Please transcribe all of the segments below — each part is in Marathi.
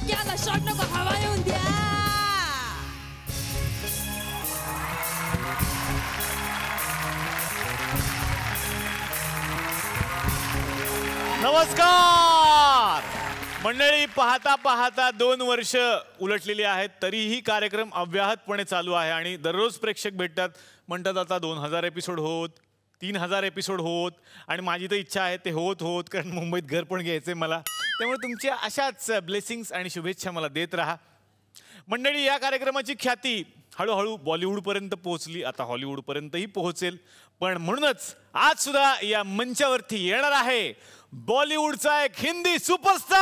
याला शॉट नको, हवा येऊन द्या. नमस्कार मंडळी. पाहता पाहता 2 वर्ष उलटलेली आहेत, तरीही कार्यक्रम अव्याहतपणे चालू आहे आणि दररोज प्रेक्षक भेटतात. म्हणतात आता 2000 एपिसोड होत, 3000 एपिसोड होत, आणि माझी तर इच्छा आहे ते होत होत, कारण मुंबईत घर पण घ्यायचे मला. त्यामुळे तुमच्या अशाच ब्लेसिंग्स आणि शुभेच्छा मला देत राहा. मंडळी, या कार्यक्रमाची ख्याती हळूहळू बॉलिवूडपर्यंत पोहोचली, आता हॉलिवूडपर्यंतही पोहोचेल. पण म्हणूनच आज सुद्धा या मंचावरती येणार आहे बॉलिवूडचा एक हिंदी सुपरस्टार.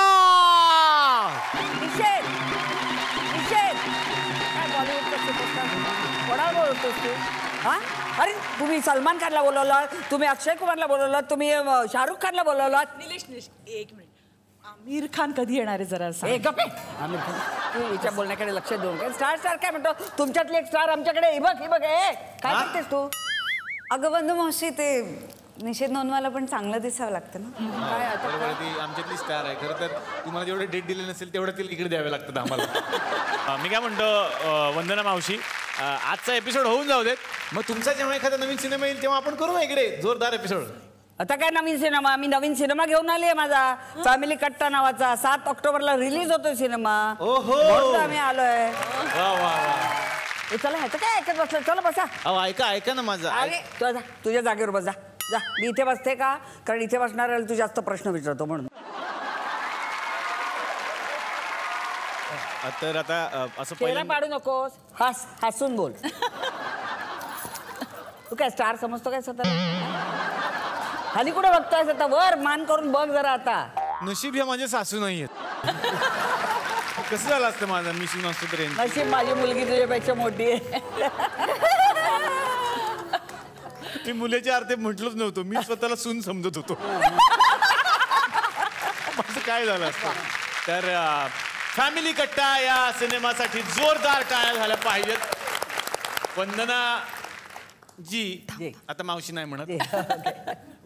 अरे तुम्ही सलमान खानला बोलवलं, तुम्ही अक्षय कुमारला बोलवलं, तुम्ही शाहरुख खानला बोलवलं. निलेश एक मिनिट, आमिर खान कधी येणार आहे जरा सांग. आमिर खान तू हिच्या बोलण्याकडे लक्ष देऊन काय स्टार स्टार काय म्हणतो, तुमच्यातली एक स्टार आमच्याकडे. हे बघ काय करतेस तू. अगं बंधू मावशी, ते निषेध नोंदवायला पण चांगलं दिसावं लागतं ना. काय आता ती आमच्यातली स्टार आहे. खरं तर तुम्हाला जेवढे डेट दिले नसेल तेवढं तिला इकडे द्यावे लागतात आम्हाला. मी काय म्हणतो, वंदना मावशी, आजचा एपिसोड होऊन जाऊ देत, मग तुमचा जेव्हा एखादा नवीन सिनेमा येईल तेव्हा आपण करू ना इकडे जोरदार एपिसोड. आता काय नवीन सिनेमा, मी नवीन सिनेमा घेऊन आली आहे माझा, फॅमिली कट्टा नावाचा. 7 ऑक्टोबरला रिलीज होतोय सिनेमा. ओहो, आम्ही आलोय. वा वा वा. चला ह्याचं काय ऐकत बसलं, चला बसा. अहो ऐका ना माझा. अरे तुझ्या जागेवर बस, जा. मी इथे बसते का, कारण इथे बसणाऱ्याला तू जास्त प्रश्न विचारतो म्हणून. तर आता असं चेहरा पाडू नकोस, हसून बोल. तू काय स्टार समजतो काय स्वतःला? खाली कुठे बघतोय आता, वर मान करून बघ जरा. आता नशीब ह्या माझ्या सासू नाहीयेत. कसं झालं असतं माझं मिशी नसतं तर. नशीब माझी मुलगी तुझ्यापेक्षा मोठी आहे. मी मुलीच्या अर्थे म्हटलंच नव्हतं, मी स्वतःला सून समजत होतो. माझं काय झालं असतं. तर फॅमिली कट्टा या सिनेमासाठी जोरदार टाळ्या झाल्या पाहिजेत. वंदना जी, आता मावशी नाही म्हणत,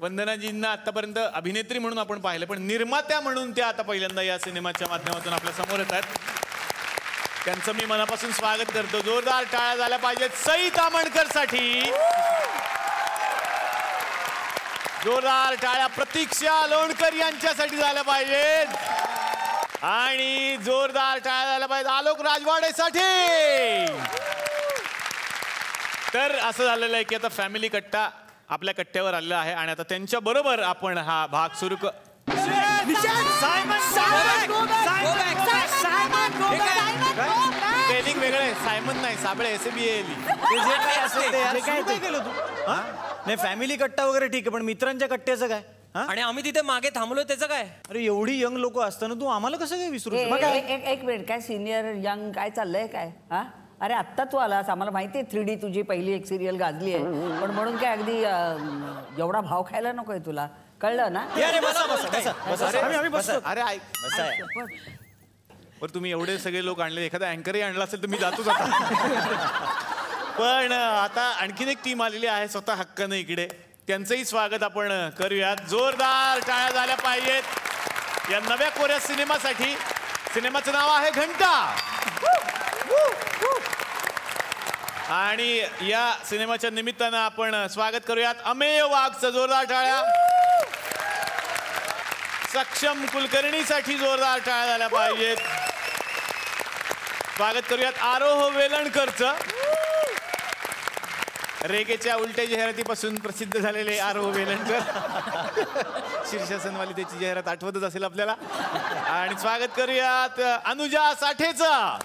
वंदनाजींना आतापर्यंत अभिनेत्री म्हणून आपण पाहिलं, पण निर्मात्या म्हणून त्या आता पहिल्यांदा या सिनेमाच्या माध्यमातून आपल्या समोर येत आहेत. त्यांचं मी मनापासून स्वागत करतो. जोरदार टाळ्या झाल्या पाहिजेत सई तामणकर साठी. जोरदार टाळ्या प्रतीक्षा लोणकर यांच्यासाठी झाल्या पाहिजेत. आणि जोरदार टाळ्या झाल्या पाहिजेत आलोक राजवाडेसाठी. तर असं झालेलं आहे की आता फॅमिली कट्टा आपल्या कट्ट्यावर आलेला आहे आणि आता त्यांच्या बरोबर आपण हा भाग सुरू स्पेलिंग वेगळे, सायमन नाही, साबळे SABALE. नाही फॅमिली कट्टा वगैरे ठीक आहे, पण मित्रांच्या कट्ट्याचं काय? आणि आम्ही तिथे मागे थांबलो त्याचं काय? अरे एवढी यंग लोक असताना तू आम्हाला कसं काय विसरू? एक मिनिट, काय सिनियर यंग काय चाललंय काय? हा अरे आत्ता तू आलास, आम्हाला माहिती आहे 3D तुझी पहिली एक सिरियल गाजली आहे, पण म्हणून काय अगदी एवढा भाव खायला नकोय तुला, कळलं ना? बरं तुम्ही एवढे सगळे लोक आणले, एखादा अँकरही आणला असेल तर मी जातोच आता. पण आता आणखीन एक टीम आलेली आहे स्वतः हक्कानं इकडे, त्यांचंही स्वागत आपण करूयात. जोरदार टाळ्या झाल्या पाहिजेत या नव्या कोऱ्या सिनेमासाठी. सिनेमाचं नाव आहे घंटा. आणि या सिनेमाच्या निमित्तानं आपण स्वागत करूयात अमेय वाघचं. जोरदार टाळ्या. सक्षम कुलकर्णीसाठी जोरदार टाळ्या झाल्या पाहिजेत. स्वागत करूयात आरोह वेलणकरचं. रेगेच्या उलट्या जाहिरातीपासून प्रसिद्ध झालेले आरोह वेलणकर. शीर्षासनवाली त्याची जाहिरात आठवतच असेल आपल्याला. आणि स्वागत करूयात अनुजा साठेचं.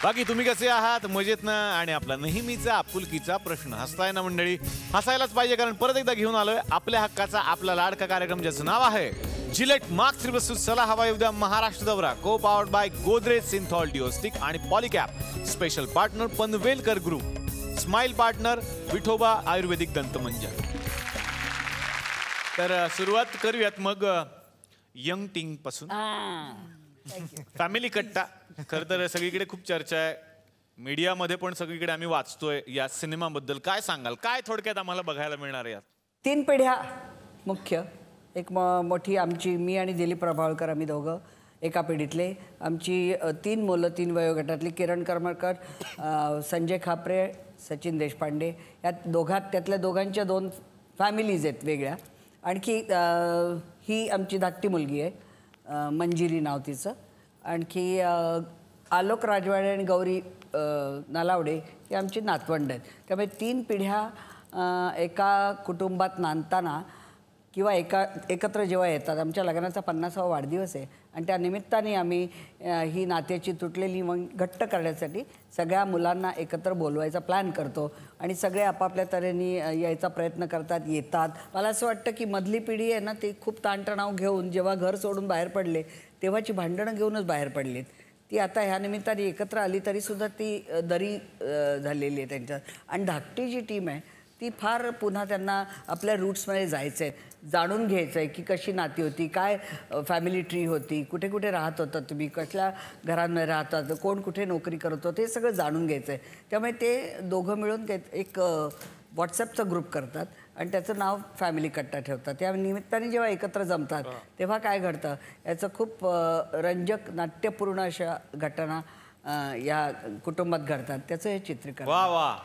बाकी तुम्ही कसे आहात? मजेत ना? आणि आपला नेहमीचा आपुलकीचा प्रश्न, हसताय ना मंडळी? हसायलाच पाहिजे, कारण परत एकदा घेऊन आलोय आपल्या हक्काचा आपला लाडका कार्यक्रम, ज्याचं नाव आहे जिलेट मार्क 3 चला हवा उद्या महाराष्ट्र दौरा. Co powered by Godrej Cinthol deostick आणि Polycab. Special partner Panvelkar group. Smile partner Vithoba Ayurvedic दंतमंजन. तर सुरुवात करूयात मग यंग टीम पासून. फॅमिली कट्टा खरं तर सगळीकडे खूप चर्चा आहे, मीडियामध्ये पण सगळीकडे आम्ही वाचतोय या सिनेमाबद्दल. काय सांगाल? काय थोडक्यात आम्हाला बघायला मिळणार आहे यात? 3 पिढ्या मुख्य एक मोठी आमची, मी आणि दिलीप प्रभावळकर आम्ही दोघं एका पिढीतले. आमची 3 मुलं 3 वयोगटातली, किरण करमरकर, संजय खापरे, सचिन देशपांडे, त्यातल्या दोघांच्या 2 फॅमिलीज आहेत वेगळ्या. आणखी ही आमची धाकटी मुलगी आहे, मंजिरी नाव तिचं. आणखी आलोक राजवाडे आणि गौरी नलावडे ही आमची नातवंड आहेत. त्यामुळे 3 पिढ्या एका कुटुंबात नांदताना किंवा एकत्र जेव्हा येतात. आमच्या लग्नाचा 50वा वाढदिवस आहे आणि त्या निमित्ताने आम्ही ही नात्याची तुटलेली मग घट्ट करण्यासाठी सगळ्या मुलांना एकत्र बोलवायचा प्लॅन करतो आणि सगळे आपापल्या तऱ्हेने यायचा प्रयत्न करतात, येतात. मला असं वाटतं की मधली पिढी आहे ना, ती खूप ताणतणाव घेऊन जेव्हा घर सोडून बाहेर पडले तेव्हाची भांडणं घेऊनच बाहेर पडलीत. ती आता ह्या निमित्ताने एकत्र आली तरीसुद्धा ती दरी झालेली आहे त्यांच्यात. आणि धाकटी जी टीम आहे ती फार पुन्हा त्यांना आपल्या रूट्समध्ये जायचं आहे, जाणून घ्यायचं आहे की कशी नाती होती, काय फॅमिली ट्री होती, कुठे कुठे राहत होतात तुम्ही, कसल्या घरांमध्ये राहतात, कोण कुठे नोकरी करत होतं, हे सगळं जाणून घ्यायचं आहे. त्यामुळे ते दोघं मिळून एक व्हॉट्सॲपचा ग्रुप करतात आणि त्याचं नाव फॅमिली कट्टा ठेवतात. त्या निमित्ताने जेव्हा एकत्र जमतात तेव्हा काय घडतं याचं खूप रंजक नाट्यपूर्ण अशा घटना या कुटुंबात घडतात. त्याचं हे चित्रीकरण. वा वा.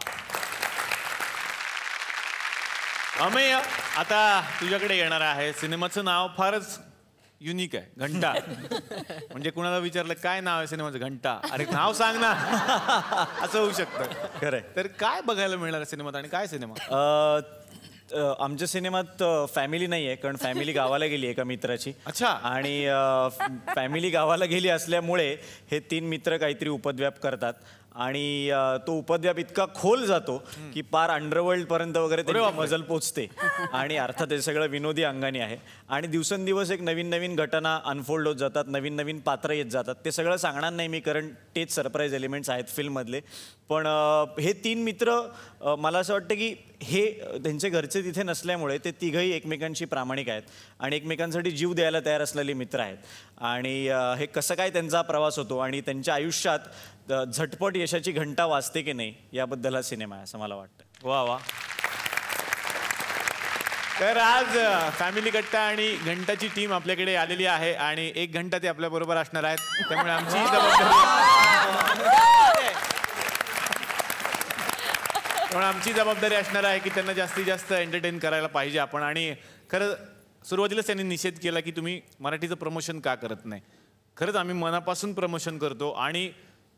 अमेय, आता तुझ्याकडे येणार आहे. सिनेमाचं नाव फारच युनिक आहे, घंटा. म्हणजे कुणाला विचारलं काय नाव आहे सिनेमाचं, घंटा. अरे नाव सांग ना. असं होऊ शकतं. खरंय. तर काय बघायला मिळणार सिनेमात आणि काय सिनेमा? आमच्या सिनेमात फॅमिली नाही आहे, कारण फॅमिली गावाला गेली एका मित्राची. अच्छा. आणि फॅमिली गावाला गेली असल्यामुळे हे 3 मित्र काहीतरी उपद्व्याप करतात आणि तो उपद्व्याप इतका खोल जातो की पार अंडरवर्ल्ड पर्यंत वगैरे त्यांची मजल पोचते. आणि अर्थात हे सगळं विनोदी अंगाने आहे आणि दिवसेंदिवस एक नवीन नवीन घटना अनफोल्ड होत जातात, नवीन नवीन पात्र येत जातात. ते सगळं सांगणार नाही मी, कारण तेच सरप्राईज एलिमेंट्स आहेत फिल्ममधले. पण हे 3 मित्र मला असं वाटतं की हे त्यांचे घरचे तिथे नसल्यामुळे ते तिघही एकमेकांशी प्रामाणिक आहेत आणि एकमेकांसाठी जीव द्यायला तयार असलेले मित्र आहेत. आणि हे कसं काय त्यांचा प्रवास होतो आणि त्यांच्या आयुष्यात झटपट यशाची घंटा वाजते की नाही याबद्दल हा सिनेमा आहे असं मला वाटतं. वा वा. तर आज फॅमिली कट्टा आणि घंटाची टीम आपल्याकडे आलेली आहे आणि 1 घंटा ते आपल्या बरोबर असणार आहेत. त्यामुळे आमची जबाबदारी असणार आहे की त्यांना जास्तीत जास्त एंटरटेन करायला पाहिजे आपण. आणि खरं सुरुवातीलाच त्यांनी निषेध केला की तुम्ही मराठीचं प्रमोशन का करत नाही. खरंच आम्ही मनापासून प्रमोशन करतो आणि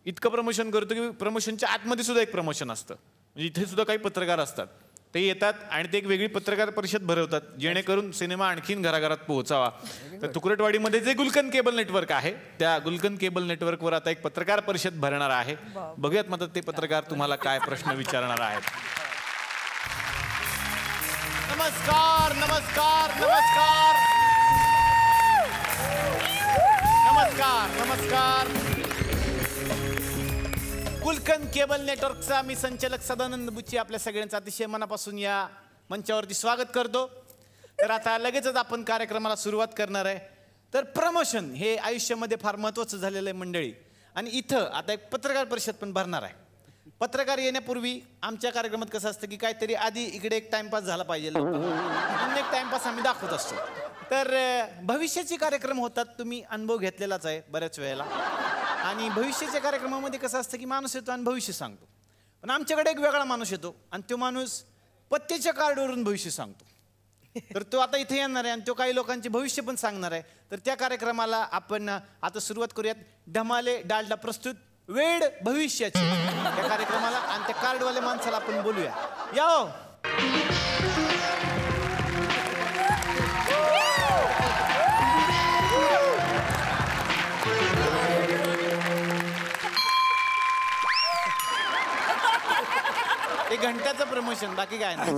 इतकं प्रमोशन करतो की प्रमोशनच्या आतमध्ये सुद्धा एक प्रमोशन असतं. म्हणजे इथे सुद्धा काही पत्रकार असतात, ते येतात आणि ते एक वेगळी पत्रकार परिषद भरवतात जेणेकरून सिनेमा आणखीन घराघरात पोहोचावा. तर तुकरटवाडीमध्ये जे गुलकंद केबल नेटवर्क आहे त्या गुलकंद केबल नेटवर्कवर आता एक पत्रकार परिषद भरणार आहे. बघूयात मात्र ते पत्रकार तुम्हाला काय प्रश्न विचारणार आहेत. नमस्कार नमस्कार नमस्कार नमस्कार नमस्कार. गुलकंद केबल नेटवर्कचा मी संचालक सदानंद बुच्चे आपल्या सगळ्यांचं अतिशय मनापासून या मंचावरती स्वागत करतो. तर आता लगेचच आपण कार्यक्रमाला सुरुवात करणार आहे. तर प्रमोशन हे आयुष्यामध्ये फार महत्त्वाचं झालेलं आहे मंडळी. आणि इथं आता एक पत्रकार परिषद पण भरणार आहे. पत्रकार येण्यापूर्वी आमच्या कार्यक्रमात कसं असतं की काहीतरी आधी इकडे एक टाइमपास झाला पाहिजे, म्हणून एक टाइमपास आम्ही दाखवत असतो. तर भविष्याचे कार्यक्रम होतात, तुम्ही अनुभव घेतलेलाच आहे बऱ्याच वेळेला. आणि भविष्याच्या कार्यक्रमामध्ये कसं असतं की माणूस येतो आणि भविष्य सांगतो. पण आमच्याकडे एक वेगळा माणूस येतो आणि तो माणूस पत्त्याच्या कार्डवरून भविष्य सांगतो. तर तो आता इथे येणार आहे आणि तो काही लोकांचे भविष्य पण सांगणार आहे. तर त्या कार्यक्रमाला आपण आता सुरुवात करूयात. धमाले डालडा प्रस्तुत वेड भविष्याची त्या कार्यक्रमाला. आणि त्या कार्डवाल्या माणसाला आपण बोलूया. या हो. एक घंट्याचं प्रमोशन, बाकी काय नाही.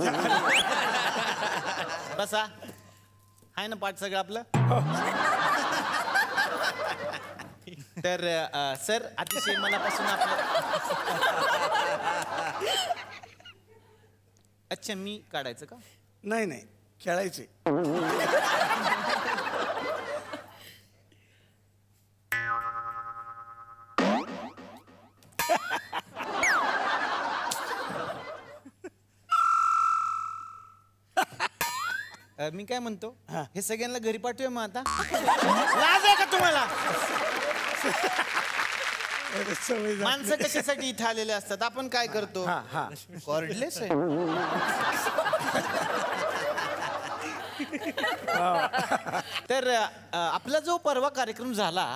बसा. आहे ना पाठ सगळं आपलं. तर सर अतिशय मनापासून आपलं. अच्छा मी काढायचं का? नाही नाही, खेळायचे. मी काय म्हणतो हे सगळ्यांना घरी पाठवूया मग आता लाज आहे का तुम्हाला माणसं कशासाठी इथे आलेले असतात आपण काय करतो कॉर्डलेस आहे तर आपला जो परवा कार्यक्रम झाला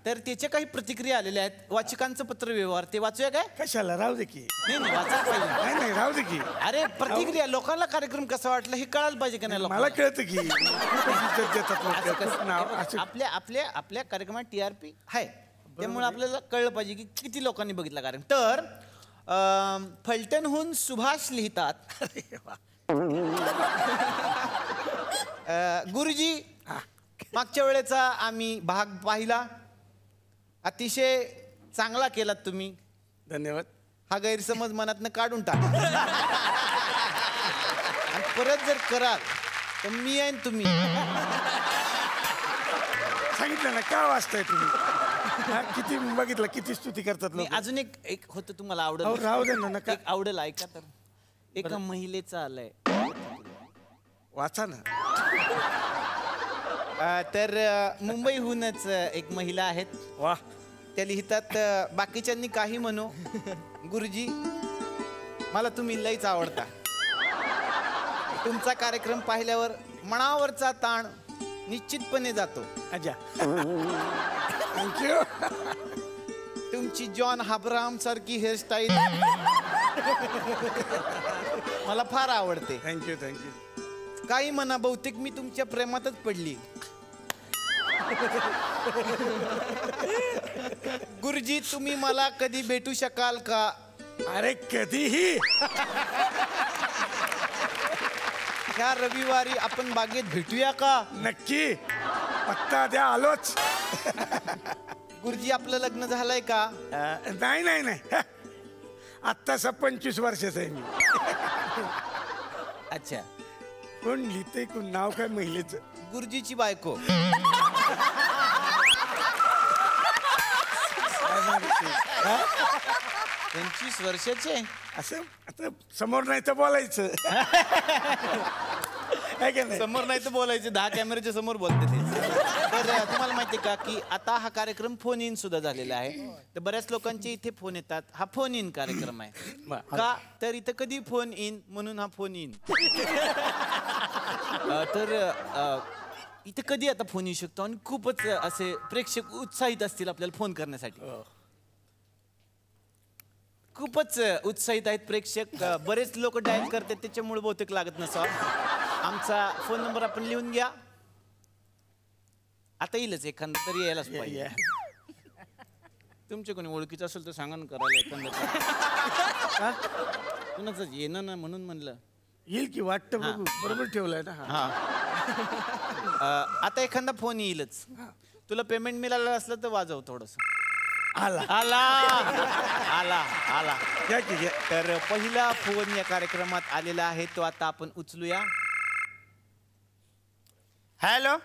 तर त्याच्या काही प्रतिक्रिया आलेल्या आहेत वाचकांचं पत्र व्यवहार ते वाचूया काय कशाला राहू दे की नाही वाचायला पाहिजे नाही नाही राहू दे की अरे प्रतिक्रिया लोकांना कार्यक्रम कसा वाटला हे कळायला पाहिजे का नाही मला लोकांना? कळतं की इज्जत देतात लोकं. असं कसं? नाव असं आपल्या आपल्या आपल्या कार्यक्रमात TRP आहे त्यामुळे आपल्याला कळलं पाहिजे की किती लोकांनी बघितला कार्यक्रम तर फलटणहून सुभाष लिहितात गुरुजी मागच्या वेळेचा आम्ही भाग पाहिला अतिशय चांगला केलात तुम्ही धन्यवाद हा गैरसमज मनातनं काढून टाका आणि परत जर कराल तर मी आहे न तुम्ही सांगितलं ना का वाचताय तुम्ही हा, किती बघितलं किती स्तुती करतात मी लोक अजून एक होतं तुम्हाला अहो, आवडेल राहू दे ना नका एक आवडेल ऐका तर एका महिलेचं आलंय वाचा ना तर मुंबईहूनच एक महिला आहेत वा त्या लिहितात बाकीच्यांनी काही म्हणू गुरुजी मला तुम्ही लईच आवडता तुमचा कार्यक्रम पाहिल्यावर मनावरचा ताण निश्चितपणे जातो अच्छा थँक्यू तुमची जॉन हाब्राम सारखी हेअरस्टाईल मला फार आवडते थँक्यू थँक्यू काही म्हणा बहुतेक मी तुमच्या प्रेमातच पडली गुरुजी तुम्ही मला कधी भेटू शकाल का अरे कधीही ह्या रविवारी आपण बागेत भेटूया का नक्की पत्ता द्या आलोच गुरुजी आपलं लग्न झालंय का नाही नाही नाही आत्ताचा 25 वर्षाचा आहे मी अच्छा कोण लिहिते कोण नाव काय महिलेचं गुरुजीची बायको हा? 25 वर्षाचे असं आता समोर नाही तर बोलायचं आहे का नाही समोर नाही तर बोलायचे 10 कॅमेऱ्याच्या समोर बोलते ते तर तुम्हाला माहिती का की आता हा कार्यक्रम फोन इन सुद्धा झालेला आहे तर बऱ्याच लोकांचे इथे फोन येतात हा फोन इन कार्यक्रम आहे का तर इथं कधी फोन इन म्हणून हा फोन इन तर इथे कधी आता फोन येऊ शकतो आणि खूपच असे प्रेक्षक उत्साहित असतील आपल्याला फोन करण्यासाठी खूपच उत्साहित आहेत प्रेक्षक बरेच लोक डायल करतात त्याच्यामुळे बहुतेक लागत नसावं आमचा फोन नंबर आपण लिहून घ्या आता येईलच एखादा तरी यायलाच पाहिजे तुमच्या कोणी ओळखीचं असेल तर सांगा ना करायला एखादा कुणाच येणं ना म्हणून म्हणलं येईल की वाटतं बघू बरोबर ठेवलंय ना हा आता एखादा फोन येईलच तुला पेमेंट मिळालं असलं तर वाजव थोडस आला आला आला आला घ्या की घ्या तर पहिला फोन या कार्यक्रमात आलेला आहे तो आता आपण उचलूया हॅलो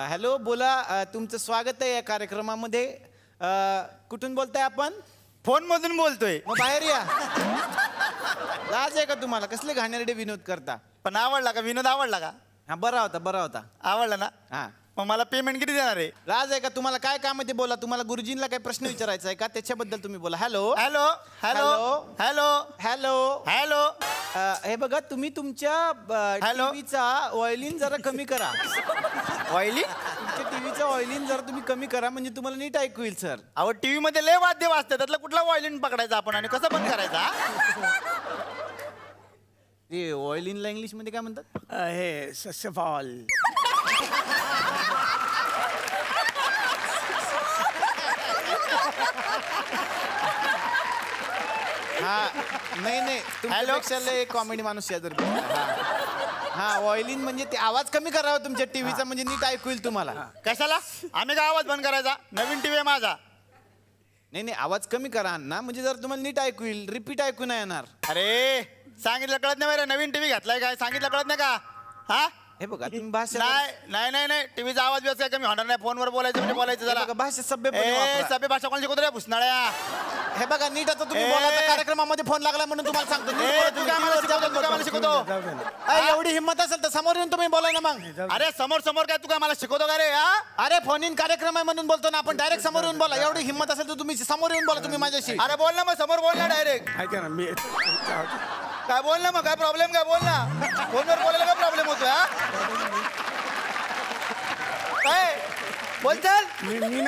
हॅलो बोला तुमचं स्वागत आहे या कार्यक्रमामध्ये कुठून बोलताय आपण फोन मधून बोलतोय मग बाहेर या लाज आहे का तुम्हाला कसले घाणेरडे विनोद करता पण आवडला का विनोद आवडला का हा बरा होता आवडला ना हा मग मला पेमेंट किती देणार आहे लाज आहे का तुम्हाला काय काम आहे ते बोला तुम्हाला गुरुजींना काही प्रश्न विचारायचा आहे का त्याच्याबद्दल तुम्ही बोला hello hello hello hello hello hello हे बघा तुम्ही तुमच्या हॅलो. टीव्हीचा ऑइलिन जरा कमी करा ऑइली तुमच्या टीव्हीचं ऑइलिन जरा तुम्ही कमी करा म्हणजे तुम्हाला नीट ऐकू येईल सर अहो टीव्ही मध्ये लय वाद्य वाजते त्यातला कुठला व्हायलिन पकडायचा आपण आणि कसं बंद करायचा ते ऑइलिनला इंग्लिश मध्ये काय म्हणतात हे सस्यफॉल हा नाही तुमच्यापेक्षा लय कॉमेडी माणूस शेजार हा ऑइलिन म्हणजे ते आवाज कमी करावा तुमच्या टीव्हीचा म्हणजे नीट ऐकू येईल तुम्हाला कशाला आम्ही काय आवाज बंद करायचा नवीन टीव्ही आहे माझा नाही आवाज कमी करा ना म्हणजे जर तुम्हाला नीट ऐकू येईल रिपीट ऐकू नाही येणार अरे सांगितलं कळत नाही बरं नवीन टीव्ही घातलाय काय सांगितलं कळत नाही का हा हे बघा तुम्ही भाषा नाही टीव्हीचा आवाज व्यवस्था कमी होणार नाही फोनवर बोलायचं म्हणजे बोलायचं हे जरा बघा, भाषा सभ्यपणे वापरा. सभ्य भाषा कोण शिकवतो रे भुसनाळ्या हे बघा नीट आता तुम्ही बोला आता कार्यक्रमामध्ये फोन लागला म्हणून तुम्हाला सांगतो नीट बोला तू तुम्ही. काय मला शिकवतो, तू काय मला शिकवतो? जाऊ दे ना. एवढी हिंमत असेल तर समोर येऊन तुम्ही बोला ना मग. अरे समोर समोर काय तू काय मला शिकवतो का रे हा? अरे फोन इन कार्यक्रम आहे म्हणून बोलतो ना आपण. डायरेक्ट समोर येऊन बोला. एवढी हिंमत असेल तर तुम्ही समोर येऊन बोला तुम्ही माझ्याशी. अरे बोल ना मग समोर बोल ना डायरेक्ट. ऐका ना मी काय बोल ना मग काय प्रॉब्लेम काय बोल ना. फोनवर बोलायला काय प्रॉब्लेम होतो हा? काय बोल चल. मी नाही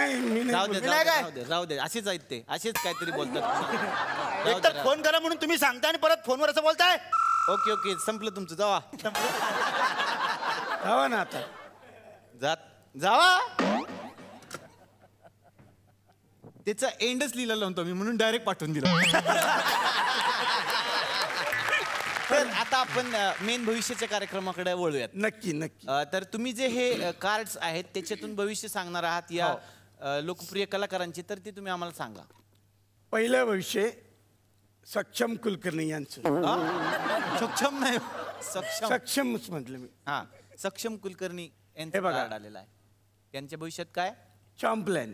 राहू दे मी नाही काय? राहू दे राहू दे असेच आहेत ते असेच काहीतरी बोलतात. राहू एक तर दे, फोन करा म्हणून तुम्ही सांगता आणि परत फोनवर असं बोलताय. ओके ओके संपलं तुमचं जावा जावा ना आता. जावा. त्याचा एंडच लिहिला नव्हतो मी म्हणून डायरेक्ट पाठवून दिला. तर आता आपण मेन भविष्याच्या कार्यक्रमाकडे वळूयात. नक्की नक्की. तर तुम्ही जे हे कार्ड्स आहेत त्याच्यातून भविष्य सांगणार आहात या लोकप्रिय कलाकारांचे, तर ते तुम्ही आम्हाला सांगा. पहिलं भविष्य सक्षम कुलकर्णी यांचं. सक्षम नाही सक्षम. सक्षमच म्हटलं मी. हा सक्षम कुलकर्णी हे यांचं बघा. कार्ड आलेलं आहे. यांच्या भविष्यात काय? चॉम्प्लॅन.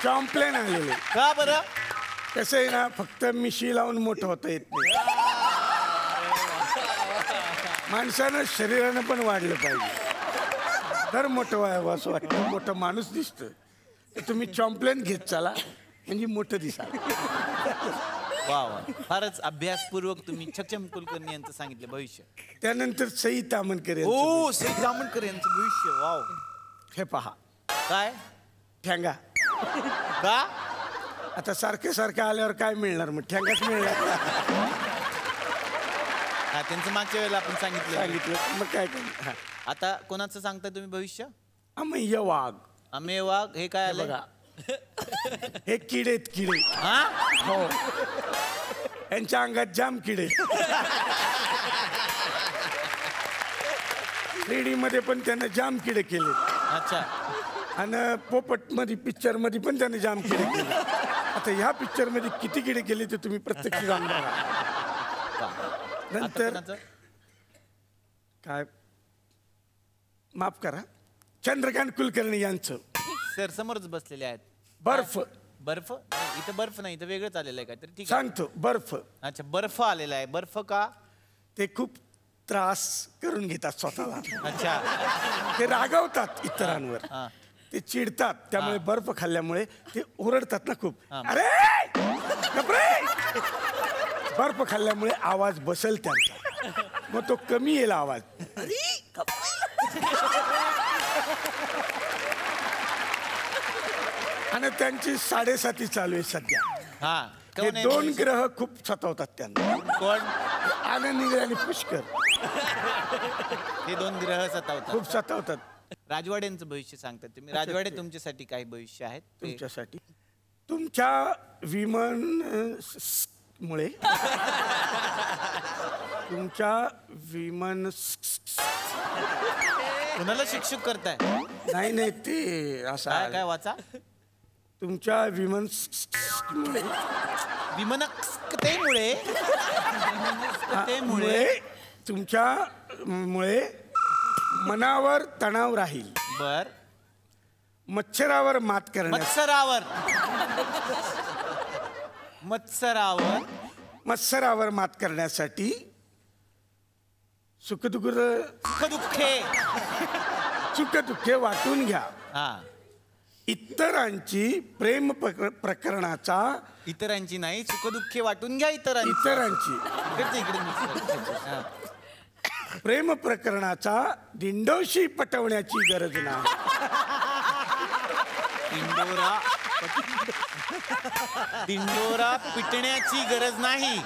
चॉम्प्लॅन आलेले. का बरं? कसं आहे ना फक्त मिशी लावून मोठं होता येत नाही. माणसानं शरीरानं पण वाढलं पाहिजे तर मोठं व्हावं असं वाटतं. मोठं माणूस दिसतं. तुम्ही चॉम्प्लॅन घेत चाला म्हणजे मोठं दिसाल. वा वा फारच अभ्यासपूर्वक तुम्ही सक्षम कुलकर्णी यांचं सांगितलं भविष्य. त्यानंतर सई तामणकर यांचं ओ सई तामणकर यांचं भविष्य. वाव. हे पहा काय ठेंगा. का? आता सारखं आल्यावर काय मिळणार मग ठेंगाच मिळणार. हा त्यांचं मागच्या वेळेला आपण सांगितलं. मग काय करणार. आता कोणाचं सांगताय तुम्ही भविष्य? अमय्य वाघ. अमेय वाघ हे काय आलं? बघा हे किडेत किडे. हा हो यांच्या अंगात जाम किडे. 3D मध्ये पण त्यानं जाम किडे केले. अच्छा. आणि पोपट मध्ये पिक्चर मध्ये पण त्याने जाम किडे केले. आता ह्या पिक्चर मध्ये किती किडे केले ते तुम्ही प्रत्यक्ष जाऊन बघा. आता नंतर कोणाचं? काय माफ करा चंद्रकांत कुलकर्णी यांचं सर समोरच बसलेले आहेत. बर्फ. बर्फ नाही, इथं बर्फ नाही इथं वेगळंच आलेलं आहे काहीतरी. ठीक आहे. सांगतो बर्फ. अच्छा बर्फ आलेला आहे. बर्फ का? ते खूप त्रास करून घेतात स्वतःला. अच्छा. ते रागवतात इतरांवर. ते चिडतात त्यामुळे बर्फ खाल्ल्यामुळे ते ओरडतात ना खूप. अरे गप्रे! बर्फ खाल्ल्यामुळे आवाज बसेल त्यांचा मग तो कमी येईल आवाज. आणि त्यांची 7.5 चालू आहे सध्या. हा हे कोण आहे 2 भविष्य? ग्रह खूप सतावतात त्यांना. कोण? आनंदी आणि पुष्कर हे 2 ग्रह सतावतात. खूप सतावतात. राजवाड्यांचं भविष्य सांगतात तुम्ही. राजवाडे तुमच्यासाठी काही भविष्य आहेत ते- तुमच्यासाठी तुमच्या विमान मुळे तुमच्या विमान कुणाला शिक्षक करताय? नाही ते असं काय आहे. काय वाचा? तुमच्या विमान मुळे विमनस्कतेमुळे मुळे तुमच्या मुळे मनावर तणाव राहील. बर. मच्छरावर मात करण्यास मत्सरावर मात करण्यासाठी सुखदुःखे वाटून घ्या. हा इतरांची प्रेम प्रकरणाचा इतरांची नाही सुखदुःखे वाटून घ्या इतरांची. इकडचे इकडे mix कर. हा. प्रेम प्रकरणाचा दिंडोशी पटवण्याची गरज नाही. दिंडोरा पिटण्याची गरज नाही.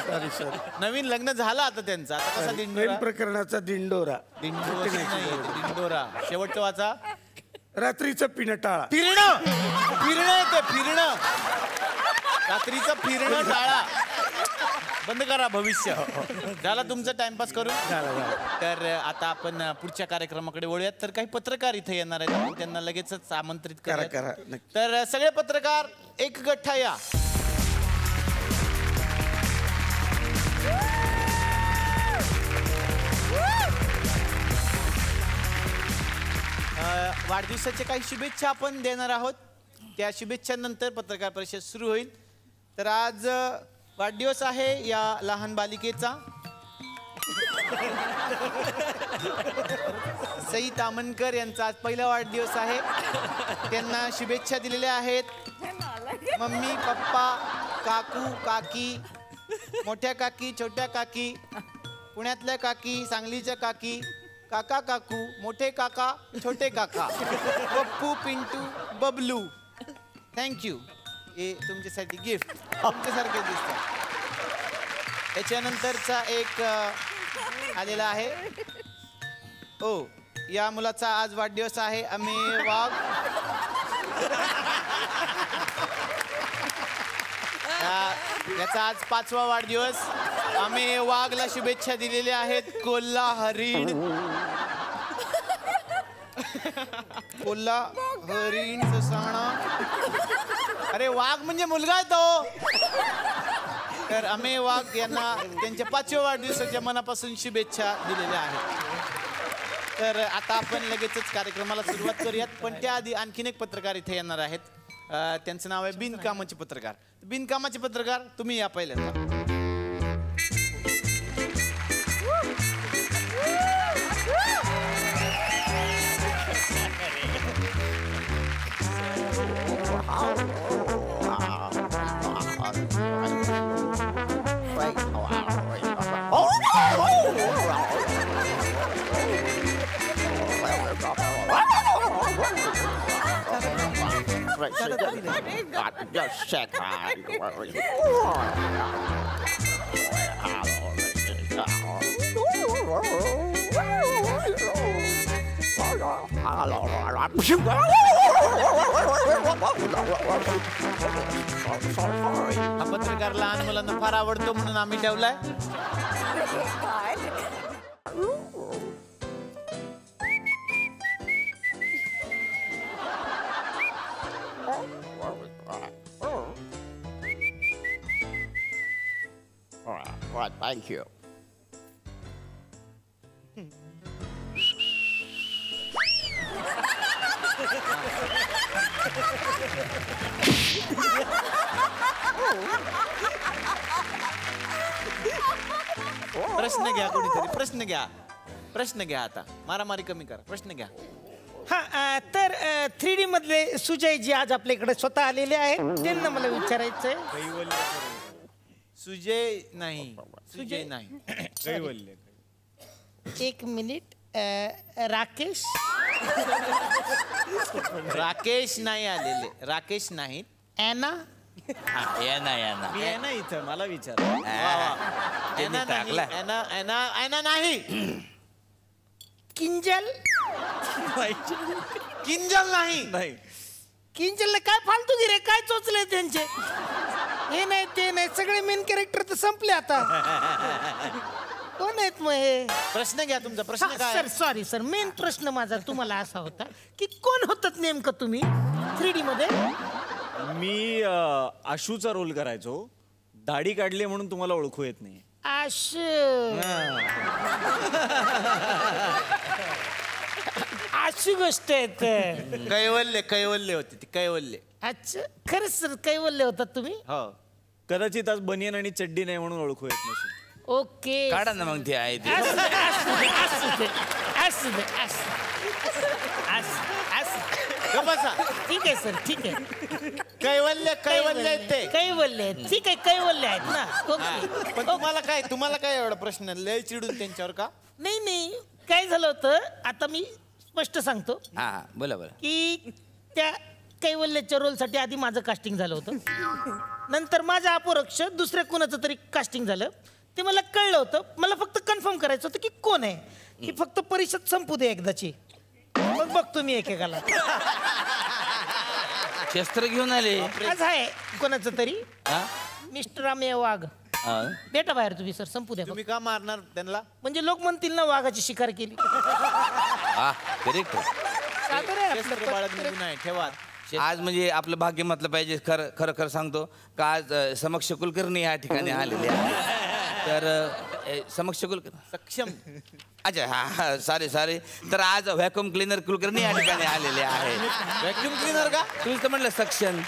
Sorry sir. नवीन लग्न झालं आता त्यांचं. आता कसा प्रेम दिंडोरा? प्रकरणाचा दिंडोरा. दिंडोरा शेवटचं वाचा. रात्रीचं पिणं टाळा. फिरणं येतं फिरणं. रात्रीचं फिरणं टाळा. बंद करा भविष्य. झाला तुमचा टाइमपास करून. तर आता आपण पुढच्या कार्यक्रमाकडे वळूयात. तर काही पत्रकार इथे येणार आहेत. आपण त्यांना लगेचच आमंत्रित करा. करा. तर सगळे पत्रकार एक गठ्ठा या. वाढदिवसाच्या काही शुभेच्छा आपण देणार आहोत. त्या शुभेच्छांनंतर पत्रकार परिषद सुरू होईल. तर आज वाढदिवस आहे या लहान बालिकेचा. सई तामणकर यांचा आज पहिला वाढदिवस आहे. त्यांना शुभेच्छा दिलेल्या आहेत मम्मी, पप्पा, काकू, काकी, मोठ्या काकी, छोट्या काकी, पुण्यातल्या काकी, सांगलीच्या काकी, काका, काकू, मोठे काका, छोटे काका, पप्पू, पिंटू, बबलू. थँक्यू. हे तुमच्यासाठी गिफ्ट तुमच्यासारखे दिसतात. त्याच्यानंतरचा एक आलेला आहे. ओ, या मुलाचा आज वाढदिवस आहे. अमेय वाघ. याचा आज 5वा वाढदिवस. अमेय वाघला शुभेच्छा दिलेल्या आहेत. कोल्हा हरिण. कोल्हा हरिण ससाणा. अरे वाघ म्हणजे मुलगा आहे तो. तर अमेय वाघ यांना त्यांच्या 5व्या वाढदिवसाच्या मनापासून शुभेच्छा दिलेल्या आहेत. तर आता आपण लगेचच कार्यक्रमाला सुरुवात करूयात. पण त्याआधी आणखीन एक पत्रकार इथे येणार आहेत. त्यांचं नाव आहे बिनकामाचे पत्रकार. बिनकामाचे पत्रकार तुम्ही या पहिल्यांदा. हा पत्रकार लहान मुलांना फार आवडतो म्हणून आम्ही ठेवलाय. Thank you. प्रश्न घ्या कोणीतरी. प्रश्न घ्या आता. मारामारी कमी करा. प्रश्न घ्या. हा तर 3D मधले सुजय जी आज आपल्या इकडे स्वतः आलेले आहेत त्यांना मला विचारायचंय. सुजय नाही. एक मिनिट. राकेश. राकेश नाही आलेले. राकेश नाहीत. ॲना. मी आहे ना इथं. मला विचार. एना नाही. किंजल. किंजल नाही. किंजलला काय फालतूगिरी काय चोचले त्यांचे. हे नाही ते नाही सगळे मेन कॅरेक्टर तर संपले आता. कोण आहेत मग हे. प्रश्न घ्या तुमचा. प्रश्न काय. Sir sorry sir. मेन प्रश्न माझा तुम्हाला असा होता की कोण होतात नेमकं तुम्ही 3D मध्ये. मी आशूचा रोल करायचो. दाढी काढली म्हणून तुम्हाला ओळखू येत नाही. अशी गोष्ट आहे. कैवल्य होती ती. कैवल्य. अच्छा खरंच सर कैवल्य होतात तुम्ही. हो. कदाचित आज बनियन आणि चड्डी नाही म्हणून ओळखू येत नसेल. ओके काढा ना मग ते आहे ते. ठीक आहे सर ठीक आहे. कैवल्य ते कैवल्य ठीक आहे कैवल्य आहेत ना. ओके. पण तुम्हाला काय एवढा प्रश्न लय चिडून त्यांच्यावर का. नाही काय झालं होतं आता मी स्पष्ट सांगतो हा बोला की त्या कैवल्याच्या रोलसाठी आधी माझं कास्टिंग झालं होतं. नंतर माझं अपरोक्ष दुसऱ्या कोणाचं तरी कास्टिंग झालं. ते मला कळलं होतं. मला फक्त कन्फर्म करायचं होतं की कोण आहे. की फक्त परिषद संपू दे एकदाची मग बघतो मी एकेकाला. शस्त्र घेऊन आले. आज आहे कोणाचं तरी. मिस्टर अमेय वाघ. भेटा बाहेर तुम्ही सर संपू द्या. तुम्ही का मारणार त्यांना. म्हणजे लोक म्हणतील ना वाघाची शिकार केली. करेक्ट. शस्त्र बाळगणे नाही ठेवा. आज म्हणजे आपलं भाग्य म्हटलं पाहिजे. खरं सांगतो का आज समक्ष कुलकर्णी या ठिकाणी आलेले आहे. तर समक्ष कुलकर्णी सक्षम अच्छा हा सॉरी तर आज व्हॅक्युम क्लिनर कुलकर्णी या ठिकाणी आलेले आहे. व्हॅक्युम क्लीनर का? तुम्ही तर म्हणलं सक्शन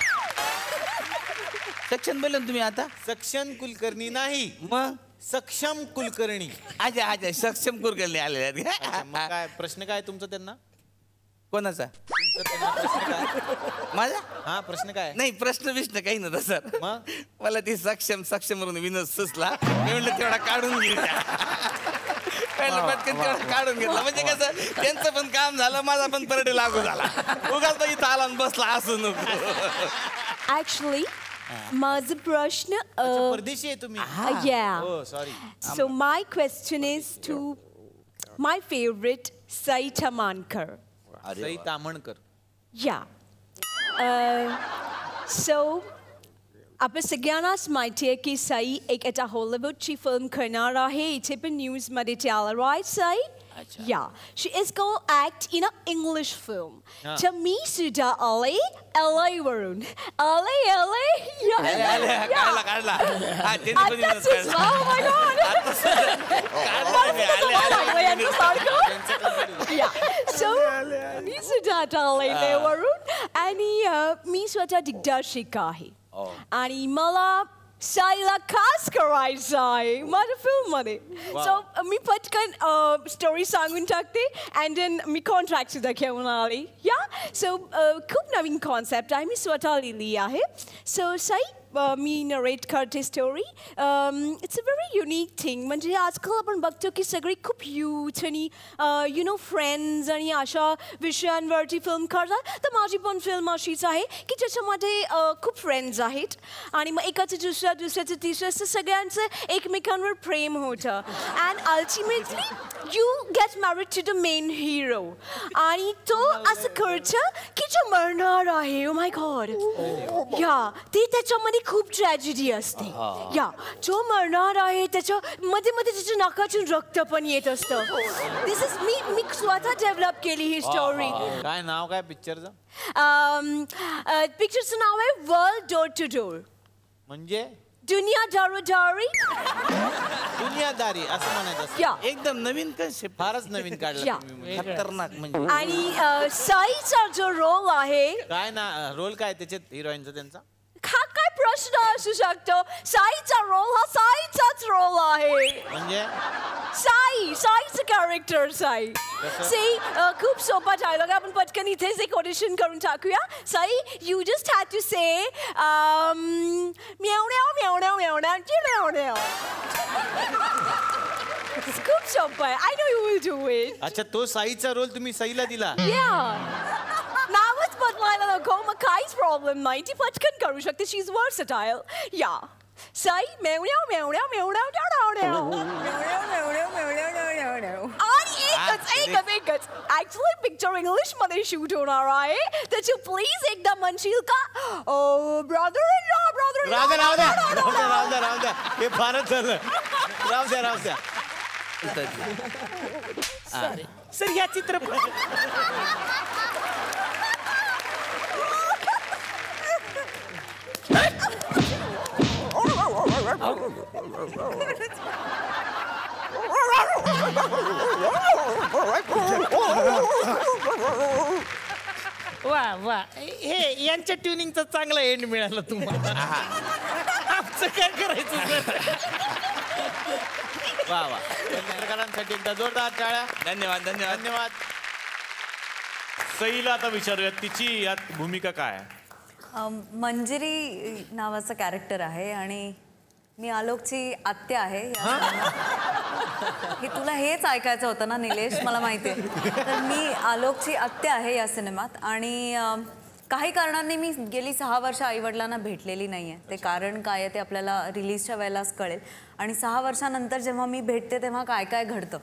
बोलले ना तुम्ही आता. सक्षम कुलकर्णी नाही, मग सक्षम कुलकर्णी. अच्छा सक्षम कुलकर्णी आलेले आहेत अच्छा, मग काय प्रश्न काय तुमचा त्यांना? कोणाचा? तुमचा त्यांना प्रश्न काय? माझा हा प्रश्न काय? नाही प्रश्न काही नव्हता सर. मग? मला ती सक्षम म्हणून विनोद सुचला. मी म्हटलं तेवढा काढून घेतला. पटकन तेवढा काढून घेतला म्हणजे कसं त्यांचं पण काम झालं, माझा पण परडे लागू झाला. उगाच इथं आला आणि बसला असू नको. Actually, माझा प्रश्न परदेशी आहे तुम्ही? yeah. Oh, sorry. So my question is to my favorite Sai Tamankar. Sai Tamankar. Yeah. So आपल्या सगळ्यांनाच माहिती आहे की साई एक आता हॉलिवूडची फिल्म करणार आहे. इथे पण न्यूजमध्ये ते आलं, right Sai? Yeah, she is going to act in an English film. तर मी सुद्धा आले LA वरून. LA? Yeah. काढला. आताच सुचला, oh my God. Yeah, so मी सुद्धा आता LA वरून आणि मी स्वतः दिग्दर्शिका आहे. आणि मला साईला खास करायचं आहे माझ्या फिल्ममध्ये. सो मी पटकन स्टोरी सांगून टाकते अँड देन मी कॉन्ट्रॅक्ट सुद्धा घेऊन आले. या सो खूप नवीन कॉन्सेप्ट आहे, मी स्वतः लिहिली आहे. सो साई मी नरेट करते story. It's a very unique thing. म्हणजे आजकाल आपण बघतो की सगळी खूप यूथ आणि यु नो फ्रेंड्स आणि अशा विषयांवरती फिल्म करतात. तर माझी पण फिल्म अशीच आहे की ज्याच्यामध्ये खूप फ्रेंड्स आहेत आणि मग एकाचं दुसऱ्याचं तिसऱ्याचं सगळ्यांचं एकमेकांवर प्रेम होतं and ultimately you get married to the main hero आणि तो असं करतं की जो मरणार आहे. Oh my god. या ते त्याच्यामध्ये खूप ट्रॅजेडी असते. या जो मरणार आहे त्याच्या मध्ये त्याच्या नाकातून रक्त पण येत असतं. दिस इज मी स्वतः डेव्हलप केली ही स्टोरी. काय नाव काय पिक्चरचं? पिक्चरचं नाव आहे वर्ल्ड डोर टू डोर. म्हणजे दुनिया दारोदारी. दुनियादारी असं म्हणायचं. या एकदम नवीन कन्सेप्ट, फारच नवीन काढला तुम्ही. खतरनाक म्हणजे. आणि साईचा जो रोल आहे काय ना रोल काय त्याच्यात हिरोईनचा त्यांचा? हा काय प्रश्न असू शकतो? साईचा रोल हा साईचाच रोल आहे. म्हणजे साईचं कॅरेक्टर साई. खूप सोपा डायलॉग. आपण पटकन इथेच एक ऑडिशन करून टाकूया. Sai, you just had to say म्यावण्याव म्यावण्याव म्यावण्याव म्यावण्याव. खूप सोपं आहे. I know you will do it. अच्छा, तो साईचा रोल तुम्ही साईला दिला? नावच बदलायला नको, मग काहीच प्रॉब्लेम नाही. ती पटकन करू शकते. शी इज वर्सटाईल. या साई मेवण्याव मेवण्याव मेवण्याव आणि एकच ऍक्च्युअली पिक्चर इंग्लिश मध्ये शूट होणार आहे. त्याची प्लीज एकदा म्हणशील का? ओ ब्रदर राहू द्या. हे फारच झालं. राहू द्या. सर या चित्रपट वा हे यांच्या ट्युनिंगचा चांगला एंड मिळाला तुम्हाला. आमचं काय करायचं? वा चित्रकारांसाठी एकदा जोरदार टाळ्या. धन्यवाद. सईला आता विचारूया तिची यात भूमिका काय आहे? मंजिरी नावाचं कॅरेक्टर आहे आणि मी आलोकची आत्या आहे. हे तुला हेच ऐकायचं होतं ना निलेश, मला माहिती आहे. तर मी आलोकची आत्या आहे या सिनेमात आणि काही कारणांनी मी गेली 6 वर्ष आईवडिलांना भेटलेली नाही आहे. ते कारण काय आहे ते आपल्याला रिलीजच्या वेळेलाच कळेल. आणि 6 वर्षानंतर जेव्हा मी भेटते तेव्हा काय काय घडतं.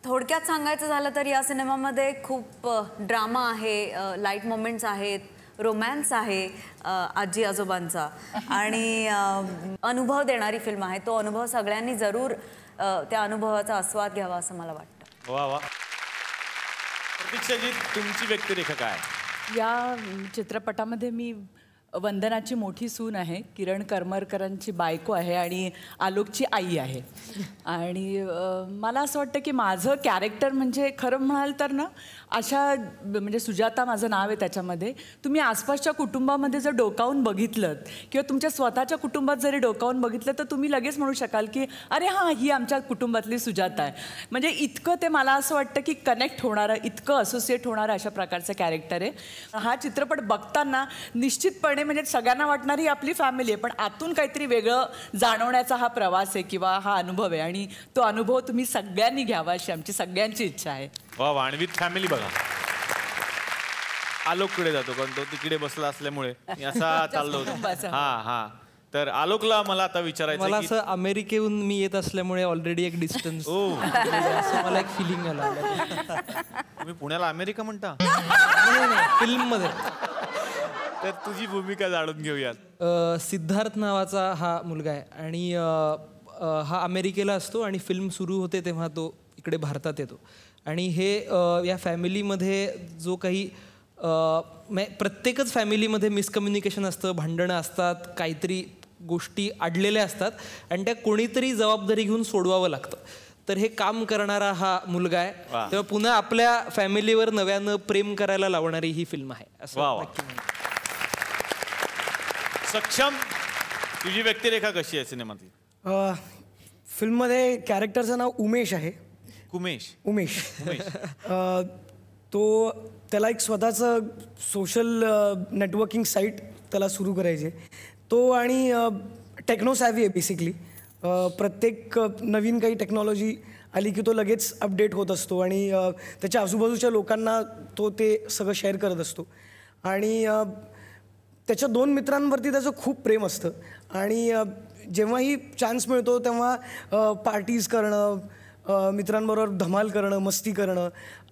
थोडक्यात सांगायचं झालं तर या सिनेमामध्ये खूप ड्रामा आहे, लाईट मोमेंट्स आहेत, रोमॅन्स आहे आजी आजोबांचा आणि अनुभव देणारी फिल्म आहे. तो अनुभव सगळ्यांनी जरूर त्या अनुभवाचा आस्वाद घ्यावा असं मला वाटतं. वा. प्रतीक्षाजी, तुमची व्यक्तिरेखा काय? या चित्रपटामध्ये मी वंदनाची मोठी सून आहे, किरण करमरकरांची बायको आहे आणि आलोकची आई आहे. आणि मला असं वाटतं की माझं कॅरेक्टर म्हणजे खरं म्हणाल तर ना अशा म्हणजे सुजाता माझं नाव आहे त्याच्यामध्ये. तुम्ही आसपासच्या कुटुंबामध्ये जर डोकावून बघितलं किंवा तुमच्या स्वतःच्या कुटुंबात जरी डोकावून बघितलं तर तुम्ही लगेच म्हणू शकाल की अरे हां ही आमच्या कुटुंबातली सुजाता आहे. म्हणजे इतकं ते मला असं वाटतं की कनेक्ट होणारं, इतकं असोसिएट होणारं अशा प्रकारचं कॅरेक्टर आहे. हा चित्रपट बघताना निश्चितपणे म्हणजे सगळ्यांना वाटणारी ही आपली फॅमिली आहे, पण आतून काहीतरी वेगळं जाणवण्याचा हा प्रवास आहे किंवा हा अनुभव आहे आणि तो अनुभव तुम्ही सगळ्यांनी घ्यावा अशी आमची सगळ्यांची इच्छा आहे. वा आणि विथ फॅमिली बघा. आलोककडे जातो कारण तो तिकडे बसला असल्यामुळे मी असा चाललो होतो. हा तर आलोकला मला आता विचारायचं मला असं अमेरिकेहून मी येत असल्यामुळे ऑलरेडी एक डिस्टन्स असं मला एक फिलिंग आलं. तुम्ही पुण्याला अमेरिका म्हणता फिल्म मध्ये. तर तुझी भूमिका जाणून घेऊयात. सिद्धार्थ नावाचा हा मुलगा आहे आणि हा अमेरिकेला असतो आणि फिल्म सुरू होते तेव्हा तो इकडे भारतात येतो. आणि हे या फॅमिलीमध्ये जो काही प्रत्येकच फॅमिलीमध्ये मिसकम्युनिकेशन असतं, भांडणं असतात, काहीतरी गोष्टी अडलेल्या असतात आणि त्या कोणीतरी जबाबदारी घेऊन सोडवावं लागतं. तर हे काम करणारा हा मुलगा आहे. तेव्हा पुन्हा आपल्या फॅमिलीवर नव्यानं प्रेम करायला लावणारी ही फिल्म आहे असं. सक्षम, तुझी व्यक्तिरेखा कशी आहे सिनेमातली? फिल्ममध्ये कॅरेक्टरचं नाव उमेश आहे. उमेश तो त्याला एक स्वतःचं सोशल नेटवर्किंग साईट त्याला सुरू करायचे. तो आणि टेक्नो सॅव्ही आहे बेसिकली. प्रत्येक नवीन काही टेक्नॉलॉजी आली की तो लगेच अपडेट होत असतो आणि त्याच्या आजूबाजूच्या लोकांना तो ते सगळं शेअर करत असतो. आणि त्याच्या 2 मित्रांवरती त्याचं खूप प्रेम असतं आणि जेव्हाही चान्स मिळतो तेव्हा पार्टीज करणं, मित्रांबरोबर धमाल करणं, मस्ती करणं,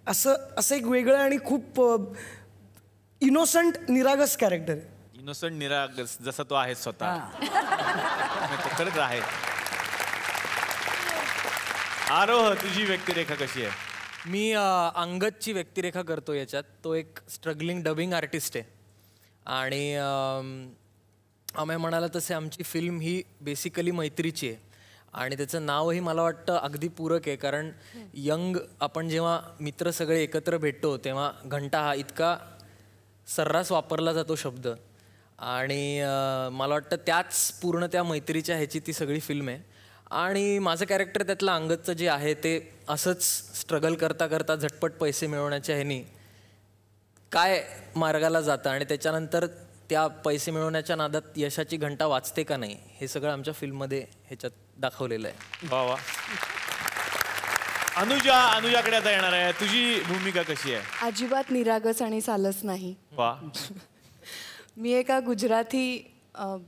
असं एक वेगळं आणि खूप इनोसंट निरागस कॅरेक्टर आहे. इनोसंट निरागस जसा तो आहे स्वतः. खरंच आहे. आरोह, तुझी व्यक्तिरेखा कशी आहे? मी अंगदची व्यक्तिरेखा करतो याच्यात. तो एक स्ट्रगलिंग डबिंग आर्टिस्ट आहे आणि आम्ही म्हणाला तसे आमची फिल्म ही बेसिकली मैत्रीची आहे आणि त्याचं नावही मला वाटतं अगदी पूरक आहे. कारण यंग आपण जेव्हा मित्र सगळे एकत्र भेटतो तेव्हा घंटा हा इतका सर्रास वापरला जातो शब्द आणि मला वाटतं त्याच पूर्ण त्या मैत्रीच्या ह्याची ती सगळी फिल्म आहे. आणि माझं कॅरेक्टर त्यातलं अंगदचं जे आहे ते असंच स्ट्रगल करता करता झटपट पैसे मिळवण्याच्या ह्यानी काय मार्गाला जातं आणि त्याच्यानंतर त्या पैसे मिळवण्याच्या नादात यशाची घंटा वाजते का नाही हे सगळं आमच्या फिल्ममध्ये ह्याच्यात दाखवलेलं आहे. वा वा. अनुजाकडे आता येणार आहे. तुझी भूमिका कशी आहे? अजिबात निरागस आणि सालस नाही. वा. मी एका गुजराती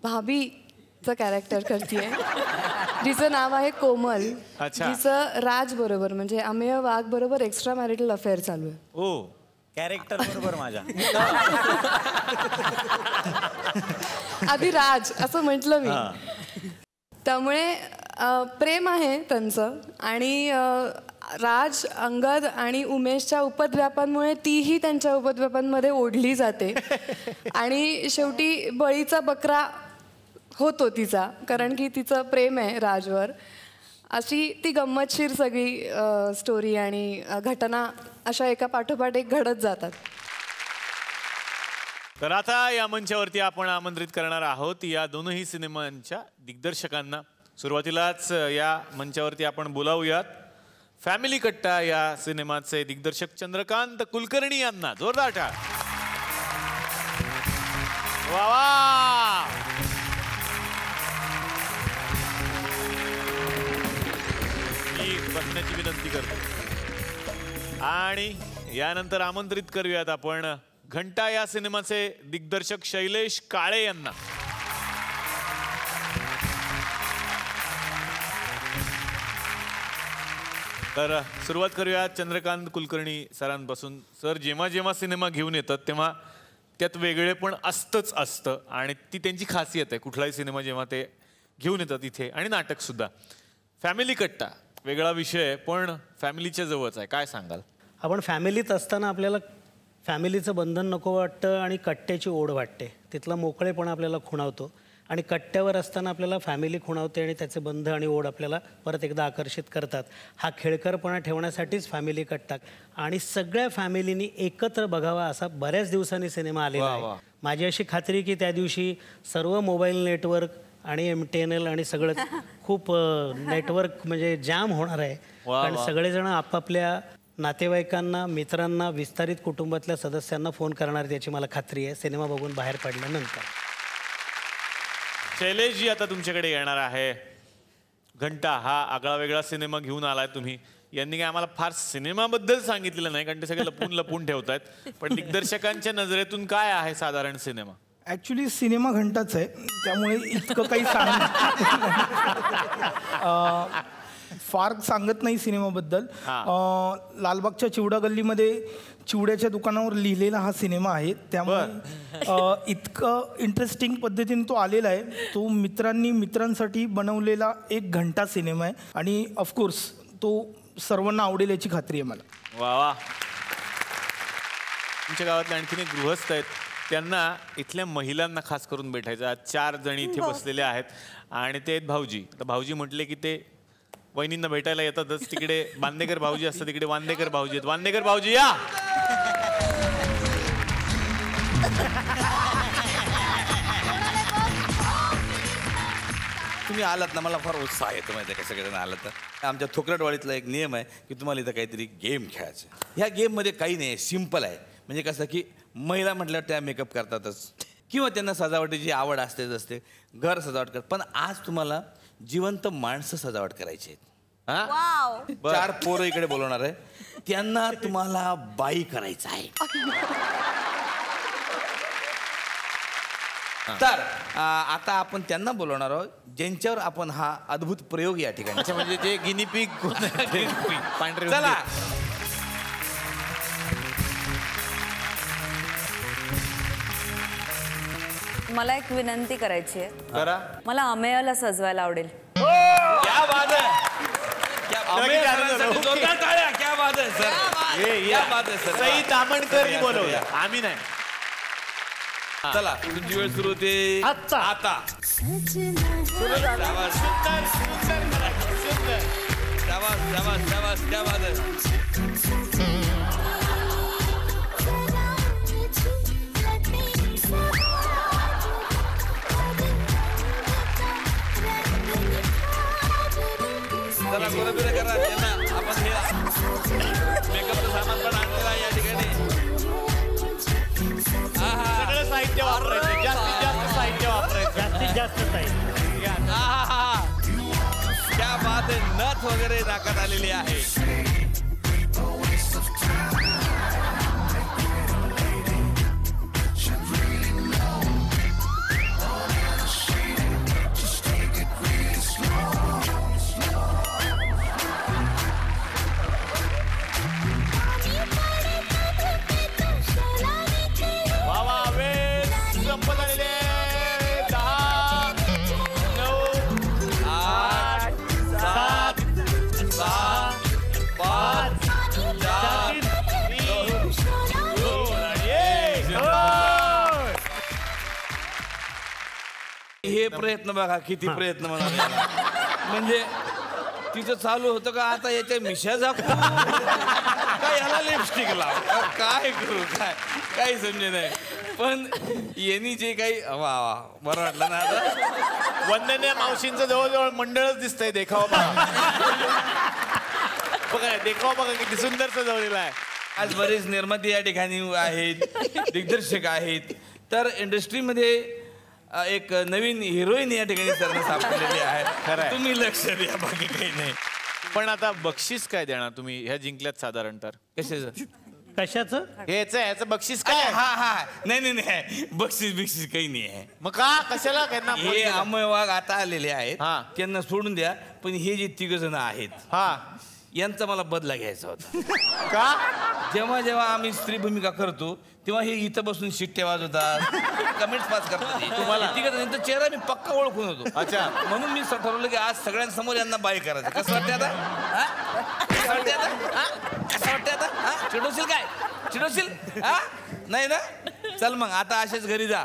भाभीचं कॅरेक्टर करतेय जिचं नाव आहे कोमल. जिचं राज बरोबर म्हणजे अमेय वाघ बरोबर एक्स्ट्रा मॅरिटल अफेअर चालू आहे. ओ कॅरेक्टर बरोबर माझ्या. आधी राज असं म्हटलं मी. त्यामुळे प्रेम आहे त्यांचं आणि राज, अंगद आणि उमेशच्या उपद्व्यापांमुळे तीही त्यांच्या उपद्व्यापांमध्ये ओढली जाते आणि शेवटी बळीचा बकरा होतो तिचा, कारण की तिचं प्रेम आहे राजवर. अशी ती गंमतशीर सगळी स्टोरी आणि घटना अशा एका पाठोपाठ एक घडत जातात. तर आता या मंचावरती आपण आमंत्रित करणार आहोत या दोनही सिनेमांच्या दिग्दर्शकांना. सुरुवातीलाच या मंचावरती आपण बोलावूयात फॅमिली कट्टा या सिनेमाचे दिग्दर्शक चंद्रकांत कुलकर्णी यांना. जोरदार टाळ. वा वा. मी बसण्याची विनंती करतो. आणि यानंतर आमंत्रित करूयात आपण घंटा या सिनेमाचे दिग्दर्शक शैलेश काळे यांना. तर सुरुवात करूयात चंद्रकांत कुलकर्णी सरांपासून. सर, जेव्हा जेव्हा सिनेमा घेऊन येतात तेव्हा त्यात वेगळे पण असतंच असतं आणि ती त्यांची खासियत आहे. कुठलाही सिनेमा जेव्हा ते घेऊन येतात इथे आणि नाटक सुद्धा. फॅमिली कट्टा वेगळा विषय पण फॅमिलीच्या जवळच आहे. काय सांगाल? आपण फॅमिलीत असताना आपल्याला फॅमिलीचं बंधन नको वाटतं आणि कट्ट्याची ओढ वाटते. तिथला मोकळेपणा आपल्याला खुणावतो आणि कट्ट्यावर असताना आपल्याला फॅमिली खुणावते आणि त्याचे बंध आणि ओढ आपल्याला परत एकदा आकर्षित करतात. हा खेळकरपणा ठेवण्यासाठीच फॅमिली कट्टा आणि सगळ्या फॅमिलीनी एकत्र बघावा असा बऱ्याच दिवसांनी सिनेमा आलेला आहे. माझी अशी खात्री की त्या दिवशी सर्व मोबाईल नेटवर्क आणि MTNL आणि सगळं खूप नेटवर्क म्हणजे जाम होणार आहे. कारण सगळेजण आपापल्या नातेवाईकांना, मित्रांना, विस्तारित कुटुंबातल्या सदस्यांना फोन करणार त्याची मला खात्री आहे सिनेमा बघून बाहेर पडल्यानंतर. शैलेशजी आता तुमच्याकडे येणार आहे. घंटा हा आगळा वेगळा सिनेमा घेऊन आलाय तुम्ही. यांनी काय आम्हाला फार सिनेमाबद्दल सांगितलेलं नाही कारण ते सगळे लपून लपून ठेवतायत. पण दिग्दर्शकांच्या नजरेतून काय आहे साधारण सिनेमा? ॲक्च्युली सिनेमा घंटाच आहे त्यामुळे इतकं काही फार सांगत नाही सिनेमाबद्दल. लालबागच्या चिवडा गल्लीमध्ये चिवड्याच्या दुकानावर लिहिलेला हा सिनेमा आहे त्यामुळे इतकं इंटरेस्टिंग पद्धतीने तो आलेला आहे. तो मित्रांसाठी बनवलेला एक घंटा सिनेमा आहे आणि ऑफकोर्स तो सर्वांना आवडेल याची खात्री आहे मला. वा वा. तुमच्या गावातले आणखीन एक गृहस्थ आहेत त्यांना इथल्या महिलांना खास करून भेटायचं. 4 जणी इथे बसलेले आहेत आणि ते आहेत भाऊजी. तर भाऊजी म्हटले की ते वहिनींना भेटायला येतातच. तिकडे बांदेकर भाऊजी असतात, तिकडे वांदेकर भाऊजी आहेत. वांदेकर भाऊजी या. तुम्ही आलात ना मला फार उत्साह येतो माहिती आहे का सगळेजण आलं तर. आमच्या थोकरटवाडीतला एक नियम आहे की तुम्हाला इथं काहीतरी गेम खेळायचं. ह्या गेममध्ये काही नाही, सिम्पल आहे. म्हणजे कसं की महिला म्हटल्यावर त्या मेकअप करतातच किंवा त्यांना सजावटीची आवड असतेच असते, घर सजावट करतात. पण आज तुम्हाला जिवंत माणसं सजावट करायची आहेत. 4 पोरं इकडे बोलवणार आहे, त्यांना तुम्हाला बाई करायचं आहे. तर आता आपण त्यांना बोलवणार आहोत ज्यांच्यावर आपण हा अद्भुत प्रयोग या ठिकाणी म्हणजे जे गिनीपिग पांढरे. चला मला एक विनंती करायची आहे. करा. मला अमेयाला सजवायला आवडेल. क्या बात है. क्या बात है सर. क्या बात है सर. सई तामणकर बोलवलं, आम्ही नाही. चला तुमची वेळ सुरू होते आता. क्या बात है. जरा बरोबर करा त्यांना. आपण हे मेकअपचं सामान पण आणलेलं आहे या ठिकाणी. सगळं साहित्य वापरायचं, जास्तीत जास्त साहित्य वापरायचं, जास्तीत जास्त साहित्य. क्या बात आहे. नथ वगैरे नाकात आलेली आहे. हे प्रयत्न बघा किती प्रयत्न म्हणा. म्हणजे तिचं चालू होतं का आता याच्या मिशा झाकू काय याला लिपस्टिक लाव काय करू काय काही समजे नाही. पण यांनी जे काही वा बरं वाटलं ना. आता वंदन्या मावशींचं जवळजवळ मंडळच दिसतंय. देखावा बघा, देखावा बघा किती सुंदर सजवलेला आहे. आज बरेच निर्माते या ठिकाणी आहेत, दिग्दर्शक आहेत. तर इंडस्ट्रीमध्ये एक नवीन हिरोईन या ठिकाणी सरनं सापडलेली आहे. तुम्ही लक्ष द्या, बाकी काही नाही. पण आता बक्षीस काय देणार तुम्ही ह्या जिंकल्यात साधारण? तर कशाचं ह्याचं बक्षीस काय? हा नाही बक्षीस काही नाही आहे. मग का कशाला? हे अमय वाघ आता आलेले आहेत, त्यांना सोडून द्या. पण हे जे 3 जण आहेत यांचा मला बदला घ्यायचा होता. का? जेव्हा आम्ही स्त्री भूमिका करतो तेव्हा हे इथं बसून शिट्ट्या वाजवतात, कमेंट्स पास करतात. तुम्हाला त्यांचा चेहरा मी पक्का ओळखून होतो. अच्छा, म्हणून मी ठरवलं की आज सगळ्यांसमोर यांना बाय करायचं. कसं वाटतं आता? कसं वाटतं आता? चिडवशील काय? चिडवशील हा नाही ना चल मग आता असेच घरी जा.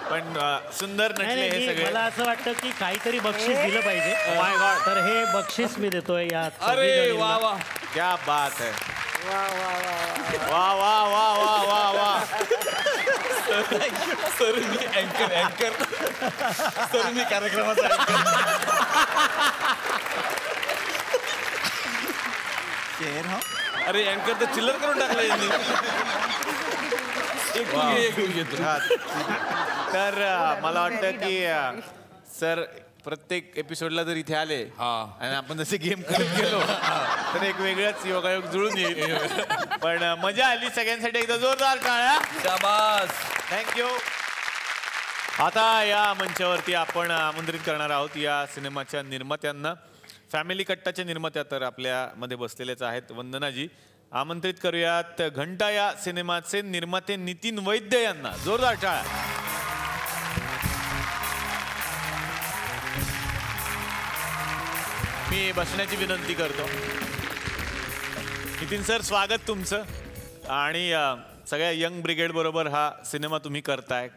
पण सुंदर नटले हे सगळे. मला असं वाटतं की काहीतरी बक्षीस दिलं पाहिजे. माय गॉड. तर हे बक्षीस मी देतोय या अरे वा वा क्या बात है. वा वा वा वा वा वा. सर मी अँकर सर मी कार्यक्रमाचा अरे अँकर तर चिल्लर करून टाकलं यांनी. तर मला वाटतं की सर प्रत्येक एपिसोडला जर इथे आले आणि आपण जसे गेम करत गेलो तर एक वेगळाच योगायोग जुळून येईल. पण मजा आली सगळ्यांसाठी. एकदा जोरदार टाळ्या. शाबास. थँक्यू. आता या मंचावरती आपण आमंत्रित करणार आहोत या सिनेमाच्या निर्मात्यांना. फॅमिली कट्टाच्या निर्मात्या तर आपल्यामध्ये बसलेलेच आहेत. वंदनाजी, आमंत्रित करूयात घंटा या सिनेमाचे निर्माते नितीन वैद्य यांना. जोरदार टाळ्या. मी बसण्याची विनंती करतो. नितीन सर, स्वागत तुमचं. आणि सगळ्या यंग ब्रिगेड बरोबर हा सिनेमा तुम्ही करताय.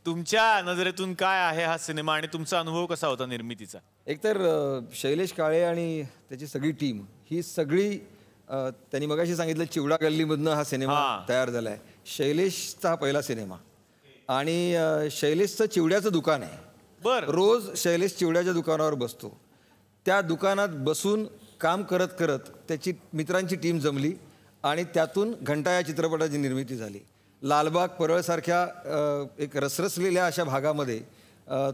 तुमच्या नजरेतून काय आहे हा सिनेमा आणि तुमचा अनुभव कसा होता निर्मितीचा? एकतर शैलेश काळे आणि त्याची सगळी टीम ही सगळी त्यांनी मगाशी सांगितलं चिवडा गल्लीमधनं हा सिनेमा तयार झाला आहे. शैलेशचा हा पहिला सिनेमा आणि शैलेशचं चिवड्याचं दुकान आहे. बरं. रोज शैलेश चिवड्याच्या दुकानावर बसतो. त्या दुकानात बसून काम करत करत त्याची मित्रांची टीम जमली आणि त्यातून घंटा या चित्रपटाची निर्मिती झाली. लालबाग परळसारख्या एक रसरसलेल्या अशा भागामध्ये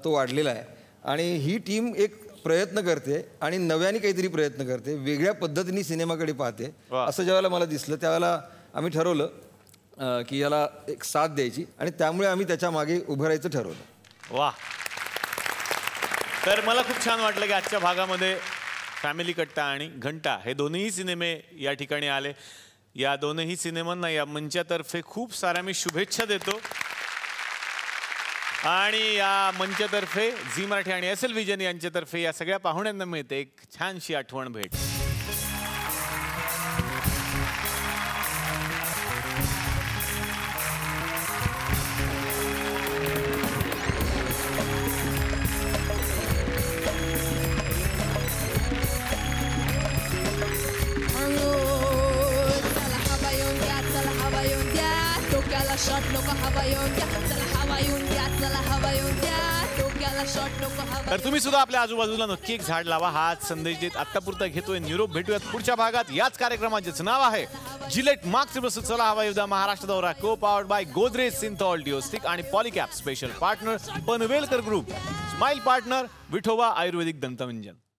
तो वाढलेला आहे आणि ही टीम एक प्रयत्न करते आणि नव्याने काहीतरी प्रयत्न करते, वेगळ्या पद्धतीने सिनेमाकडे पाहते. असं ज्यावेळेला मला दिसलं त्यावेळेला आम्ही ठरवलं की याला एक साथ द्यायची आणि त्यामुळे आम्ही त्याच्या मागे उभं राहायचं ठरवलं. वा. तर मला खूप छान वाटलं की आजच्या भागामध्ये फॅमिली कट्टा आणि घंटा हे दोन्ही सिनेमे या ठिकाणी आले. या दोनही सिनेमांना या मंचातर्फे खूप साऱ्या मी शुभेच्छा देतो. आणि या मंचातर्फे झी मराठी आणि SL विजन यांच्यातर्फे या सगळ्या पाहुण्यांना मिळते एक छानशी आठवण भेट. तर तुम्ही सुद्धा आपल्या आजूबाजूला नक्की एक झाड लावा हा संदेश देत आत्तापुरता घेतोय निरोप. भेटूयात पुढच्या भागात. याच कार्यक्रमाचेच नाव आहे जिलेट मार्क्स बस चला हवा युद्धा महाराष्ट्र दौरा. Co powered by Godrej Cinthol deostick आणि Polycab. Special partner Panvelkar group. Smile partner Vithoba Ayurvedic दंतमंजन.